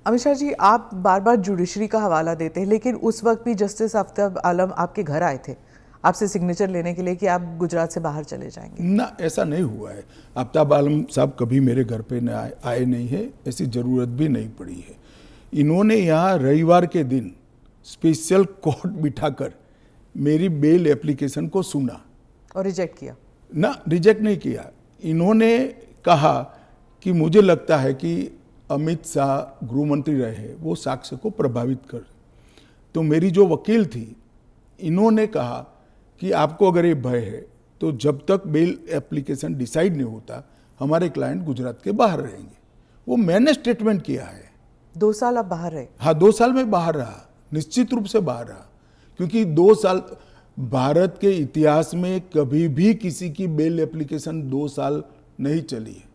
अमित शाह जी, आप बार बार जुडिशरी का हवाला देते हैं, लेकिन उस वक्त भी जस्टिस आफ्ताब आलम आपके घर आए थे आपसे सिग्नेचर लेने के लिए कि आप गुजरात से बाहर चले जाएंगे। ना, ऐसा नहीं हुआ है। आफ्ताब आलम साहब कभी मेरे घर पे न आए नहीं है, ऐसी ज़रूरत भी नहीं पड़ी है। इन्होंने यहाँ रविवार के दिन स्पेशल कोर्ट बिठाकर मेरी बेल एप्लीकेशन को सुना और रिजेक्ट किया। ना, रिजेक्ट नहीं किया। इन्होंने कहा कि मुझे लगता है कि अमित शाह गृह मंत्री रहे, वो साक्ष्य को प्रभावित कर। तो मेरी जो वकील थी, इन्होंने कहा कि आपको अगर ये भय है तो जब तक बेल एप्लीकेशन डिसाइड नहीं होता हमारे क्लाइंट गुजरात के बाहर रहेंगे। वो मैंने स्टेटमेंट किया है। 2 साल आप बाहर रहे? हाँ, 2 साल में बाहर रहा, निश्चित रूप से बाहर रहा, क्योंकि 2 साल भारत के इतिहास में कभी भी किसी की बेल एप्लीकेशन 2 साल नहीं चली है।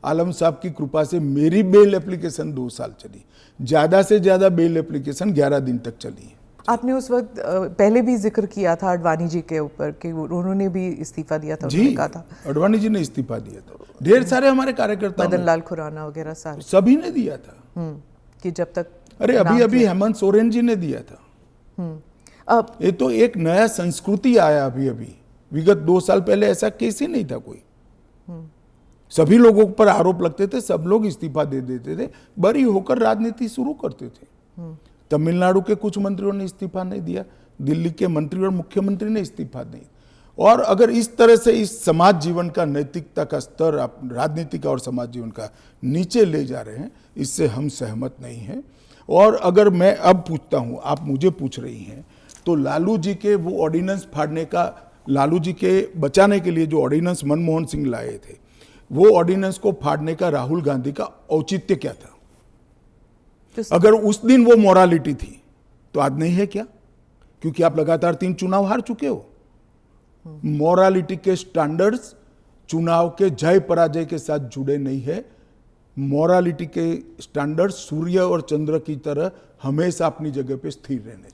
आलम साहब की कृपा से मेरी बेल एप्लीकेशन 2 साल चली। ज़्यादा से ज़्यादा बेल एप्लीकेशन 11 दिन तक चली है। आपने उस वक्त पहले भी जिक्र किया था अडवाणी जी के ऊपर कि उन्होंने भी इस्तीफा दिया था। जी, कहा था अडवाणी जी ने इस्तीफा दिया था। ढेर सारे हमारे कार्यकर्ता, मदन लाल खुराना वगैरह सारे, सभी ने दिया था। कि जब तक अरे अभी हेमंत सोरेन जी ने दिया था। ये तो एक नया संस्कृति आया अभी। विगत 2 साल पहले ऐसा केस ही नहीं था कोई। सभी लोगों पर आरोप लगते थे, सब लोग इस्तीफा दे देते थे, बरी होकर राजनीति शुरू करते थे। तमिलनाडु के कुछ मंत्रियों ने इस्तीफा नहीं दिया, दिल्ली के मंत्री और मुख्यमंत्री ने इस्तीफा नहीं। और अगर इस तरह से इस समाज जीवन का, नैतिकता का स्तर आप राजनीति का और समाज जीवन का नीचे ले जा रहे हैं, इससे हम सहमत नहीं हैं। और अगर मैं अब पूछता हूँ, आप मुझे पूछ रही हैं, तो लालू जी के वो ऑर्डिनेंस फाड़ने का, लालू जी के बचाने के लिए जो ऑर्डिनेंस मनमोहन सिंह लाए थे, वो ऑर्डिनेंस को फाड़ने का राहुल गांधी का औचित्य क्या था? अगर उस दिन वो मोरालिटी थी तो आज नहीं है क्या? क्योंकि आप लगातार 3 चुनाव हार चुके हो। मोरालिटी के स्टैंडर्ड्स चुनाव के जय पराजय के साथ जुड़े नहीं है। मोरालिटी के स्टैंडर्ड्स सूर्य और चंद्र की तरह हमेशा अपनी जगह पे स्थिर रहने चाहिए।